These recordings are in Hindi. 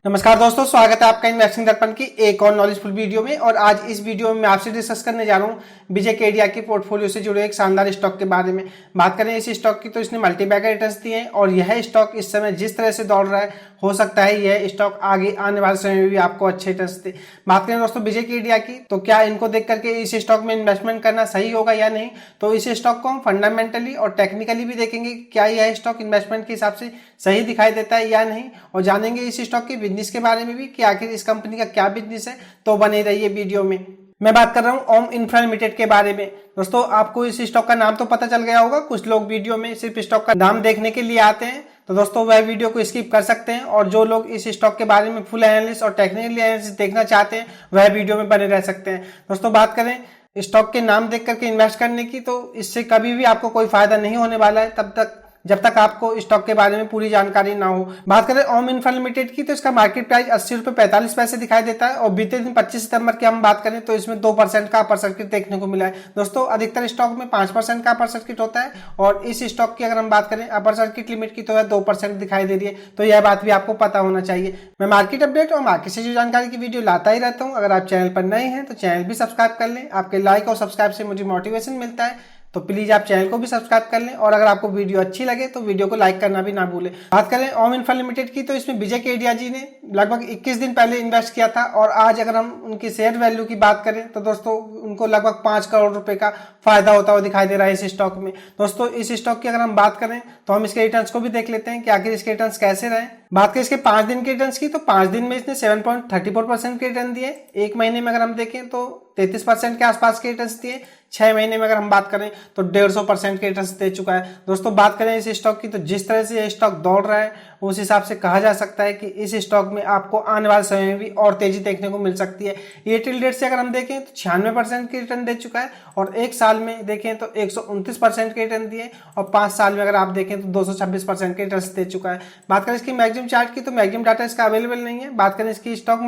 नमस्कार दोस्तों, स्वागत है आपका इन्वेस्टिंग दर्पण की एक और नॉलेजफुल वीडियो में। और आज इस वीडियो में मैं आपसे डिस्कस करने जा रहा हूँ विजय केडिया की पोर्टफोलियो से जुड़े एक शानदार स्टॉक के बारे में। बात करें इस स्टॉक की तो इसने मल्टी बैगर रिटर्न्स दिए हैं और यह स्टॉक इस समय जिस तरह से दौड़ रहा है, हो सकता है यह स्टॉक आगे आने वाले समय में भी आपको अच्छे रिटर्न्स दे। बात करें दोस्तों विजय केडिया की, तो क्या इनको देख करके इस स्टॉक में इन्वेस्टमेंट करना सही होगा या नहीं, तो इस स्टॉक को हम फंडामेंटली और टेक्निकली भी देखेंगे क्या यह स्टॉक इन्वेस्टमेंट के हिसाब से सही दिखाई देता है या नहीं, और जानेंगे इस स्टॉक के बिजनेस के बारे में भी कि आखिर इस कंपनी का क्या बिजनेस है। तो बने रहिए वीडियो में। मैं बात कर रहा हूं ओम इंफ्रा लिमिटेड के बारे में। दोस्तों आपको इस स्टॉक का नाम तो पता चल गया होगा, कुछ लोग वीडियो में सिर्फ स्टॉक का नाम देखने के लिए आते हैं, तो दोस्तों वह वीडियो को स्किप कर सकते हैं। और जो लोग इस स्टॉक के बारे में फुल एनालिसिस और टेक्निकल एनालिसिस देखना चाहते हैं वह वीडियो में बने रह सकते हैं। दोस्तों बात करें स्टॉक के नाम देख करके इन्वेस्ट करने की, तो इससे कभी भी आपको कोई फायदा नहीं होने वाला है जब तक आपको स्टॉक के बारे में पूरी जानकारी ना हो। बात करें ओम इंफ्रा लिमिटेड की, तो इसका मार्केट प्राइस 80 रुपए 45 पैसे दिखाई देता है और बीते दिन 25 सितंबर की हम बात करें तो इसमें 2% का अपर सर्किट देखने को मिला है। दोस्तों अधिकतर स्टॉक में 5% का अपर सर्किट होता है और इस स्टॉक की अगर हम बात करें अपर सर्किट लिमिट की तो वह 2% दिखाई दे रही है, तो यह बात भी आपको पता होना चाहिए। मैं मार्केट अपडेट और मार्केट से जो जानकारी की वीडियो लाता ही रहता हूँ। अगर आप चैनल पर नए हैं तो चैनल भी सब्सक्राइब कर लें, आपके लाइक और सब्सक्राइब से मुझे मोटिवेशन मिलता है, तो प्लीज आप चैनल को भी सब्सक्राइब कर लें। और अगर आपको वीडियो अच्छी लगे तो वीडियो को लाइक करना भी ना भूलें। बात करें ओम इंफ्रा लिमिटेड की, तो इसमें विजय केडिया जी ने लगभग 21 दिन पहले इन्वेस्ट किया था और आज अगर हम उनकी शेयर वैल्यू की बात करें तो दोस्तों उनको लगभग 5 करोड़ रुपए का फायदा होता हुआ दिखाई दे रहा है इस स्टॉक में। दोस्तों इस स्टॉक की अगर हम बात करें तो हम इसके रिटर्न्स को भी देख लेते हैं कि आखिर इसके रिटर्न्स कैसे रहे। बात करें इसके 5 दिन के रिटर्न्स की, तो 5 दिन में इसने 7.34% के रिटर्न दिए। एक महीने में अगर हम देखें तो 33% के आसपास के रिटर्न्स दिए। 6 महीने में अगर हम बात करें तो 150% के रिटर्न्स दे चुका है। दोस्तों बात करें इस स्टॉक की, तो जिस तरह से ये स्टॉक दौड़ रहा है उस हिसाब से कहा जा सकता है कि इस स्टॉक में आपको आने वाले समय में भी और तेजी देखने को मिल सकती है। ये टिल डेट से अगर हम देखें तो 96% के रिटर्न दे चुका है और एक साल में देखें तो 129% के रिटर्न दिए और 5 साल में अगर आप देखें तो 226% के रिटर्न दे चुका है। बात करें इसकी मैक्सिमम चार्ट की, तो मैक्सिमम डाटा इसका अवेलेबल नहीं है। बात करें इसकी स्टॉक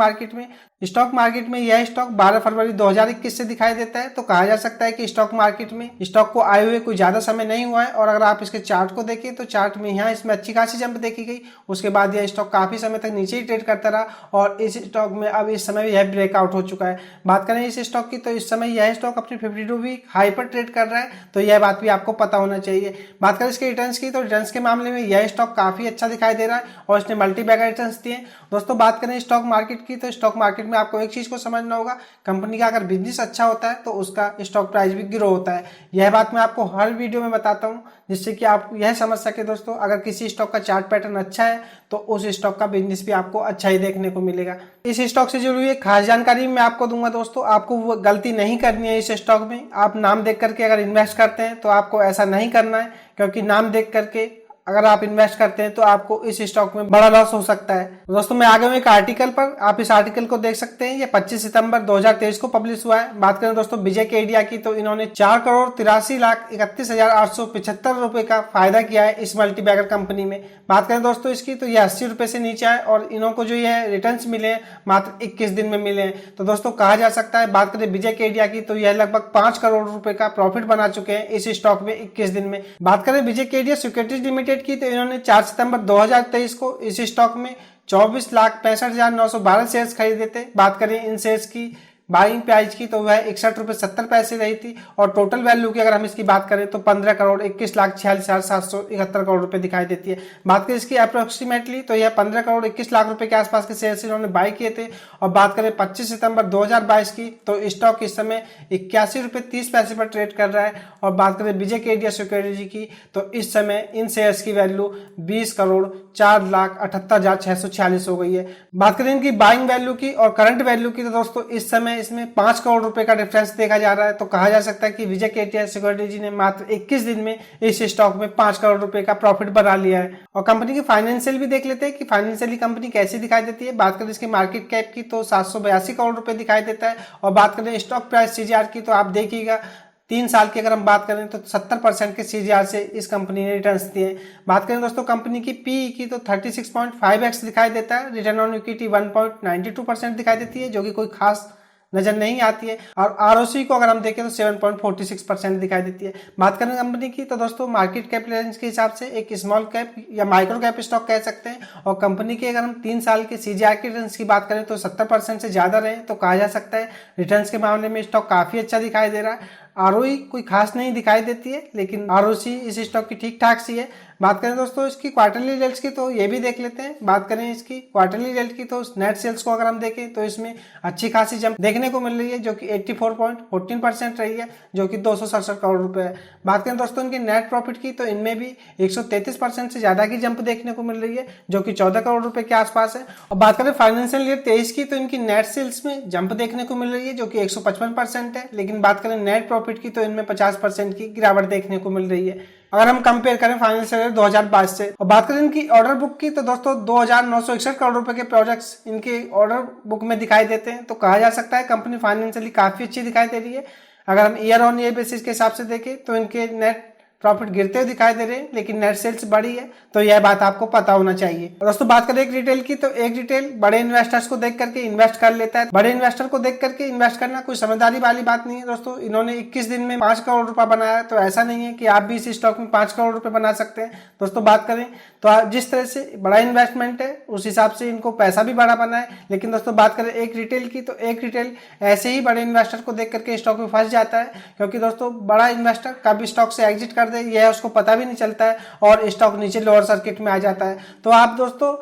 मार्केट में यह स्टॉक 12 फरवरी 2021 से दिखाई देता है, तो कहा जा सकता है कि स्टॉक मार्केट में स्टॉक को आए हुए कोई ज्यादा समय नहीं हुआ है। और अगर आप इसके चार्ट को देखें तो चार्ट में यहाँ इसमें अच्छी खासी जंप देखी गई, उसके बाद यह स्टॉक काफी समय तक नीचे ही ट्रेड करता रहा और इस स्टॉक में अब इस समय यह ब्रेकआउट हो चुका है। बात करें इस स्टॉक की, तो इस समय यह स्टॉक अपनी 52 वीक हाई पर ट्रेड कर रहा है, तो यह बात भी आपको पता होना चाहिए। बात करें इसके रिटर्न्स की, तो रिटर्न्स के मामले में यह स्टॉक काफी अच्छा दिखाई दे रहा है और इसने मल्टी बैगर रिटर्न्स दिए। दोस्तों बात करें स्टॉक मार्केट की, तो स्टॉक मार्केट में आपको एक चीज को समझना होगा, कंपनी का अगर बिजनेस अच्छा होता है तो उसका स्टॉक प्राइस भी ग्रो होता है। यह बात मैं आपको हर वीडियो में बताता हूं जिससे कि आप यह समझ सके दोस्तों, अगर किसी स्टॉक का चार्ट पैटर्न अच्छा है तो उस स्टॉक का बिजनेस भी आपको अच्छा ही देखने को मिलेगा। इस स्टॉक से जुड़ी हुई खास जानकारी मैं आपको दूंगा दोस्तों। आपको वो गलती नहीं करनी है इस स्टॉक में। आप नाम देख करके अगर इन्वेस्ट करते हैं तो आपको ऐसा नहीं करना है, क्योंकि नाम देख करके अगर आप इन्वेस्ट करते हैं तो आपको इस स्टॉक में बड़ा लॉस हो सकता है। दोस्तों मैं आगे हूं एक आर्टिकल पर, आप इस आर्टिकल को देख सकते हैं। ये 25 सितंबर 2023 को पब्लिश हुआ है। बात करें दोस्तों विजय केडिया की, तो इन्होंने 4,83,31,875 रुपए का फायदा किया है इस मल्टी बैगर कंपनी में। बात करें दोस्तों इसकी, तो ये 80 रुपए से नीचे है और इनको जो ये रिटर्न्स मिले हैं मात्र 21 दिन में मिले हैं। तो दोस्तों कहा जा सकता है, बात करें विजय केडिया की, तो यह लगभग 5 करोड़ रुपए का प्रॉफिट बना चुके हैं इस स्टॉक में 21 दिन में। बात करें विजय केडिया सिक्योरिटीज लिमिटेड की, तो इन्होंने 4 सितंबर 2023 को इस स्टॉक में 24,65,912 शेयर्स खरीदे थे। बात करें इन शेयर्स की बाइंग प्राइस की, तो वह 61 रुपए 70 पैसे रही थी और टोटल वैल्यू की अगर हम इसकी बात करें तो 15 करोड़ 21,46,771 करोड़ रुपए दिखाई देती है। बात करें इसकी अप्रोक्सीमेटली, तो यह 15 करोड़ 21 लाख रुपए के आसपास के शेयर्स इन्होंने बाय किए थे। और बात करें 25 सितंबर 2022 की, तो स्टॉक इस समय 81 रुपए 30 पैसे पर ट्रेड कर रहा है। और बात करें विजय केडिया सिक्योरिटी की, तो इस समय इन शेयर्स की वैल्यू 20 करोड़ 4,78,646 हो गई है। बात करें इनकी बाइंग वैल्यू की और करंट वैल्यू की, तो दोस्तों इस समय इसमें 5 करोड़ रुपए का डिफरेंस देखा जा रहा है। तो कहा जा सकता है कि विजय केडिया सिक्योरिटी ने मात्र 21 दिन में इस स्टॉक में 5 करोड़ रुपए का प्रॉफिट बना लिया है। और कंपनी की फाइनेंशियल भी देख लेते हैं कि फाइनेंशियली कंपनी कैसी दिखाई देती है। बात करें इसके मार्केट कैप की, तो 782 करोड़ रुपए दिखाई देता है। और बात करें स्टॉक प्राइस सीजीआर की, तो आप देखिएगा 3 साल की अगर हम बात करें तो 70% के सीजीआर से इस कंपनी ने रिटर्न्स दिए। बात करें दोस्तों कंपनी की पीई की, तो 36.5x दिखाई देता है। रिटर्न ऑन इक्विटी 1.92% दिखाई देती है, जो कि कोई खास नजर नहीं आती है। और आरओसी को अगर हम देखें तो 7.46% दिखाई देती है। बात करें कंपनी की तो दोस्तों मार्केट कैपिटलाइजेशन के हिसाब से एक स्मॉल कैप या माइक्रो कैप स्टॉक कह सकते हैं। और कंपनी के अगर हम 3 साल के सीजीआर के रिटर्न्स की बात करें तो 70% से ज्यादा रहे तो कहा जा सकता है रिटर्न्स के मामले में स्टॉक काफी अच्छा दिखाई दे रहा है। आरओई कोई खास नहीं दिखाई देती है, लेकिन आरओसी इस स्टॉक की ठीक ठाक सी है। बात करें दोस्तों इसकी क्वार्टरली रिजल्ट्स की तो ये भी देख लेते हैं। बात करें इसकी क्वार्टरली रिजल्ट की तो नेट सेल्स को अगर हम देखें तो इसमें अच्छी खासी जंप देखने को मिल रही है, जो कि 84.14% रही है, जो कि 267 करोड़ रुपए है। बात करें दोस्तों इनके नेट प्रॉफिट की तो इनमें भी 133% से ज्यादा की जंप देखने को मिल रही है, जो कि 14 करोड़ रुपए के आसपास है। और बात करें फाइनेंशियल ईयर 23 की तो इनकी नेट सेल्स में जंप देखने को मिल रही है, जो कि 155% है। लेकिन बात करें नेट प्रॉफिट की तो इनमें 50% की गिरावट देखने को मिल रही है अगर हम कंपेयर करें फाइनेंशियल ईयर 2022 से। और बात करें इनकी ऑर्डर बुक की तो दोस्तों 2,961 करोड़ रुपए के प्रोजेक्ट्स इनके ऑर्डर बुक में दिखाई देते हैं। तो कहा जा सकता है कंपनी फाइनेंशियली काफी अच्छी दिखाई दे रही है। अगर हम ईयर ऑन ईयर बेसिस के हिसाब से देखें तो इनके नेट प्रॉफिट गिरते हुए दिखाई दे रहे हैं, लेकिन नेट सेल्स बढ़ी है, तो यह बात आपको पता होना चाहिए। दोस्तों बात करें एक रिटेल की तो एक रिटेल बड़े इन्वेस्टर्स को देख करके इन्वेस्ट कर लेता है। बड़े इन्वेस्टर को देख करके इन्वेस्ट करना कोई समझदारी वाली बात नहीं है दोस्तों। इन्होंने 21 दिन में 5 करोड़ रुपया बनाया, तो ऐसा नहीं है कि आप भी इस स्टॉक में 5 करोड़ रुपए बना सकते हैं। दोस्तों बात करें तो जिस तरह से बड़ा इन्वेस्टमेंट है उस हिसाब से इनको पैसा भी बड़ा बना है। लेकिन दोस्तों बात करें एक रिटेल की तो एक रिटेल ऐसे ही बड़े इन्वेस्टर को देख करके स्टॉक में फंस जाता है, क्योंकि दोस्तों बड़ा इन्वेस्टर कभी स्टॉक से एग्जिट कर दे यह उसको पता भी नहीं चलता है और स्टॉक नीचे लोअर सर्किट में आ जाता है। तो आप दोस्तों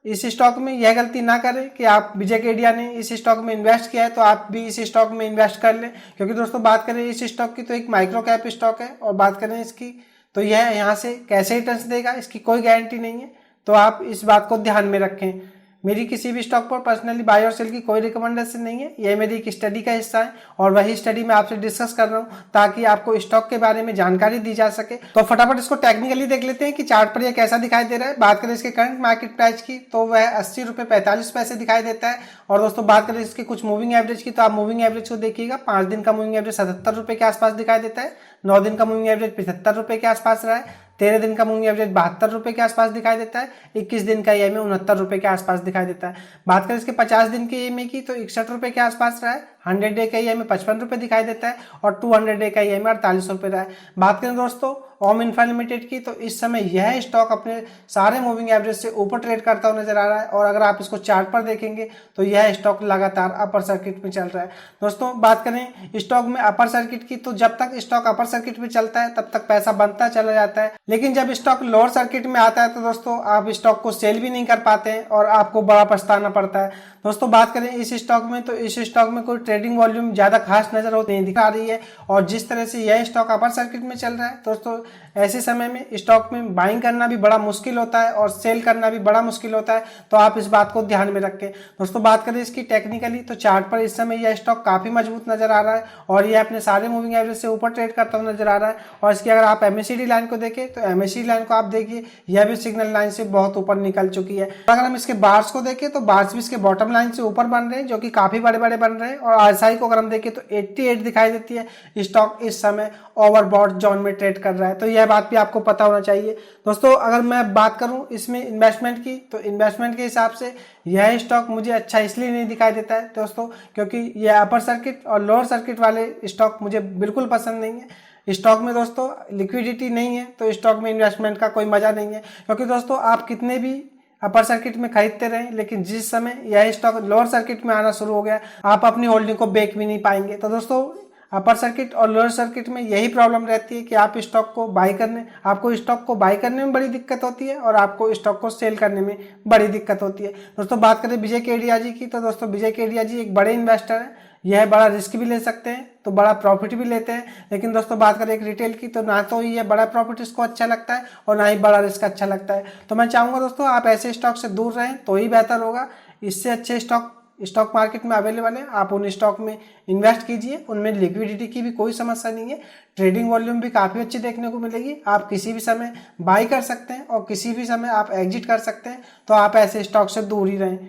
इस स्टॉक में यह गलती ना करें कि आप विजय केडिया ने इस स्टॉक में इन्वेस्ट किया है तो आप भी इस स्टॉक में इन्वेस्ट कर लें, क्योंकि दोस्तों बात करें इस स्टॉक की तो एक माइक्रो कैप स्टॉक है। और बात करें इसकी तो यह यहाँ से कैसे रिटर्न्स देगा इसकी कोई गारंटी नहीं है, तो आप इस बात को ध्यान में रखें। मेरी किसी भी स्टॉक पर पर्सनली बाय और सेल की कोई रिकमेंडेशन नहीं है, यह मेरी एक स्टडी का हिस्सा है और वही स्टडी मैं आपसे डिस्कस कर रहा हूं ताकि आपको स्टॉक के बारे में जानकारी दी जा सके। तो फटाफट इसको टेक्निकली देख लेते हैं कि चार्ट पर यह कैसा दिखाई दे रहा है। बात करें इसके करंट मार्केट प्राइस की तो वह 80 रुपये 45 पैसे दिखाई देता है। और दोस्तों बात करें इसके कुछ मूविंग एवरेज की तो आप मूविंग एवरेज को देखिएगा, 5 दिन का मूविंग एवरेज 77 रुपये के आसपास दिखाई देता है, 9 दिन का मूविंग एवरेज 75 रुपये के आसपास रहा है, 13 दिन का मूविंग एवरेज 72 रुपये के आसपास दिखाई देता है, 21 दिन का ईएमए 69 रुपये के आसपास दिखाई देता है। बात करें इसके 50 दिन के ईएमए की तो 61 रुपये के आसपास रहा है, 100 डे का ईएमए 55 रुपये दिखाई देता है और 200 डे का ईएमए 48 रुपये रहा है। बात करें दोस्तों ओम इंफ्रा लिमिटेड की तो इस समय यह स्टॉक अपने सारे मूविंग एवरेज से ऊपर ट्रेड करता हुआ नजर आ रहा है और अगर आप इसको चार्ट पर देखेंगे तो यह स्टॉक लगातार अपर सर्किट में चल रहा है। दोस्तों बात करें स्टॉक में अपर सर्किट की तो जब तक स्टॉक अपर सर्किट में चलता है तब तक पैसा बनता चला जाता है, लेकिन जब स्टॉक लोअर सर्किट में आता है तो दोस्तों आप स्टॉक को सेल भी नहीं कर पाते हैं और आपको बड़ा पछताना पड़ता है। दोस्तों बात करें इस स्टॉक में तो इस स्टॉक में कोई ट्रेडिंग वॉल्यूम ज्यादा खास नजर नहीं दिखा रही है और जिस तरह से यह स्टॉक अपर सर्किट में चल रहा है दोस्तों ऐसे समय में स्टॉक में बाइंग करना भी बड़ा मुश्किल होता है और सेल करना भी बड़ा मुश्किल होता है, तो आप इस बात को ध्यान में रखें। दोस्तों बात करें इसकी टेक्निकली तो चार्ट पर इस समय यह स्टॉक काफी मजबूत नजर आ रहा है और यह अपने सारे मूविंग एवरेज से ऊपर ट्रेड करता हुआ नजर आ रहा है। और इसकी अगर आप एमएसीडी लाइन को देखें तो एमएसीडी लाइन को आप देखिए यह भी सिग्नल लाइन से बहुत ऊपर निकल चुकी है। अगर हम इसके बार्स को देखें तो बार्स भी इसके बॉटम लाइन से ऊपर बन रहे हैं जो कि काफी बड़े बड़े बन रहे हैं और आरएसआई को अगर हम देखें तो 88 दिखाई देती है। स्टॉक इस समय ओवरबॉट जोन में ट्रेड कर रहा है, तो यह बात भी आपको पता होना चाहिए। दोस्तों अगर मैं बात करूं इसमें इन्वेस्टमेंट की तो इन्वेस्टमेंट के हिसाब से यह स्टॉक मुझे अच्छा इसलिए नहीं दिखाई देता है दोस्तों क्योंकि यह अपर सर्किट और लोअर सर्किट वाले स्टॉक मुझे बिल्कुल पसंद नहीं है। स्टॉक में दोस्तों लिक्विडिटी नहीं है तो स्टॉक में इन्वेस्टमेंट का कोई मजा नहीं है, क्योंकि दोस्तों आप कितने भी अपर सर्किट में खरीदते रहे लेकिन जिस समय यह स्टॉक लोअर सर्किट में आना शुरू हो गया आप अपनी होल्डिंग को बेच भी नहीं पाएंगे। तो दोस्तों अपर सर्किट और लोअर सर्किट में यही प्रॉब्लम रहती है कि आप स्टॉक को बाई करने आपको स्टॉक को बाई करने में बड़ी दिक्कत होती है और आपको स्टॉक को सेल करने में बड़ी दिक्कत होती है। दोस्तों बात करें विजय केडिया जी की तो दोस्तों विजय केडिया जी एक बड़े इन्वेस्टर है, यह बड़ा रिस्क भी ले सकते हैं तो बड़ा प्रॉफिट भी लेते हैं। लेकिन दोस्तों बात करें एक रिटेल की तो ना तो ये बड़ा प्रॉफिट इसको अच्छा लगता है और ना ही बड़ा रिस्क अच्छा लगता है। तो मैं चाहूंगा दोस्तों आप ऐसे स्टॉक से दूर रहें तो ही बेहतर होगा। इससे अच्छे स्टॉक मार्केट में अवेलेबल है, आप उन स्टॉक में इन्वेस्ट कीजिए, उनमें लिक्विडिटी की भी कोई समस्या नहीं है, ट्रेडिंग वॉल्यूम भी काफ़ी अच्छी देखने को मिलेगी, आप किसी भी समय बाई कर सकते हैं और किसी भी समय आप एग्जिट कर सकते हैं। तो आप ऐसे स्टॉक से दूर ही रहें।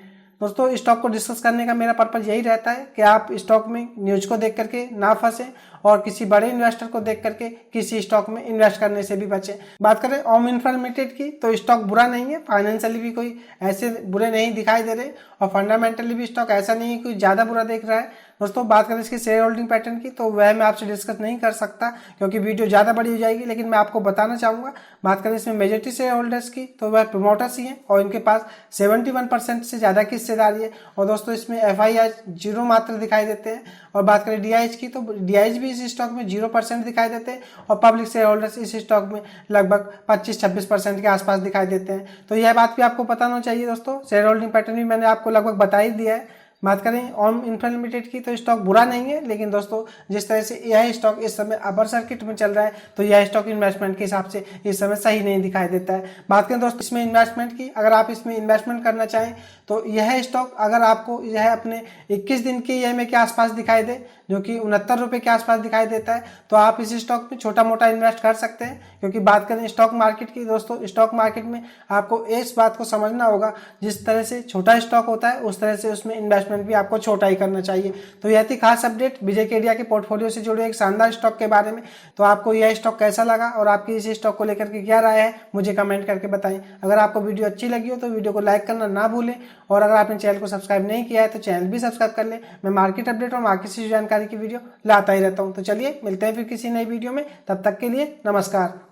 दोस्तों स्टॉक को डिस्कस करने का मेरा पर्पज यही रहता है कि आप स्टॉक में न्यूज को देख करके ना फंसे और किसी बड़े इन्वेस्टर को देख करके किसी स्टॉक में इन्वेस्ट करने से भी बचें। बात करें ओम इंफ्रा लिमिटेड की तो स्टॉक बुरा नहीं है, फाइनेंशियली भी कोई ऐसे बुरे नहीं दिखाई दे रहे और फंडामेंटली भी स्टॉक ऐसा नहीं है कोई ज़्यादा बुरा देख रहा है। दोस्तों बात करें इसके शेयर होल्डिंग पैटर्न की तो वह मैं आपसे डिस्कस नहीं कर सकता क्योंकि वीडियो ज़्यादा बड़ी हो जाएगी, लेकिन मैं आपको बताना चाहूँगा। बात करें इसमें मेजॉरिटी शेयर होल्डर्स की तो वह प्रमोटर्स ही हैं और इनके पास 71% से ज़्यादा की हिस्सेदारी है। और दोस्तों इसमें FII 0 मात्र दिखाई देते हैं। और बात करें DIH की तो DIH भी इस स्टॉक में 0% दिखाई देते हैं और पब्लिक शेयर होल्डर्स इस स्टॉक में लगभग 25-26% के आसपास दिखाई देते हैं। तो यह बात भी आपको पता होना चाहिए दोस्तों। शेयर होल्डिंग पैटर्न भी मैंने आपको लगभग बता ही दिया है। बात करें ओम इंफ्रा लिमिटेड की तो स्टॉक बुरा नहीं है, लेकिन दोस्तों जिस तरह से यह स्टॉक इस समय अपर सर्किट में चल रहा है तो यह स्टॉक इन्वेस्टमेंट के हिसाब से इस समय सही नहीं दिखाई देता है। बात करें दोस्तों इसमें इन्वेस्टमेंट की, अगर आप इसमें इन्वेस्टमेंट करना चाहें तो यह स्टॉक अगर आपको यह अपने 21 दिन के EMA के आसपास दिखाई दे, जो कि 69 रुपये के आसपास दिखाई देता है, तो आप इस स्टॉक में छोटा मोटा इन्वेस्ट कर सकते हैं। क्योंकि बात करें स्टॉक मार्केट की दोस्तों, स्टॉक मार्केट में आपको इस बात को समझना होगा, जिस तरह से छोटा स्टॉक होता है उस तरह से उसमें इन्वेस्टमेंट भी आपको छोटा ही करना चाहिए। तो यह थी खास अपडेट विजय केडिया के पोर्टफोलियो से जुड़े एक शानदार स्टॉक के बारे में। तो आपको यह स्टॉक कैसा लगा और आपकी इस स्टॉक को लेकर के क्या राय है, मुझे कमेंट करके बताएं। अगर आपको वीडियो अच्छी लगी हो तो वीडियो को लाइक करना ना भूलें और अगर आपने चैनल को सब्सक्राइब नहीं किया है तो चैनल भी सब्सक्राइब कर लें। मैं मार्केट अपडेट और मार्केट से जानकारी की वीडियो लाता ही रहता हूं। तो चलिए मिलते हैं फिर किसी नई वीडियो में, तब तक के लिए नमस्कार।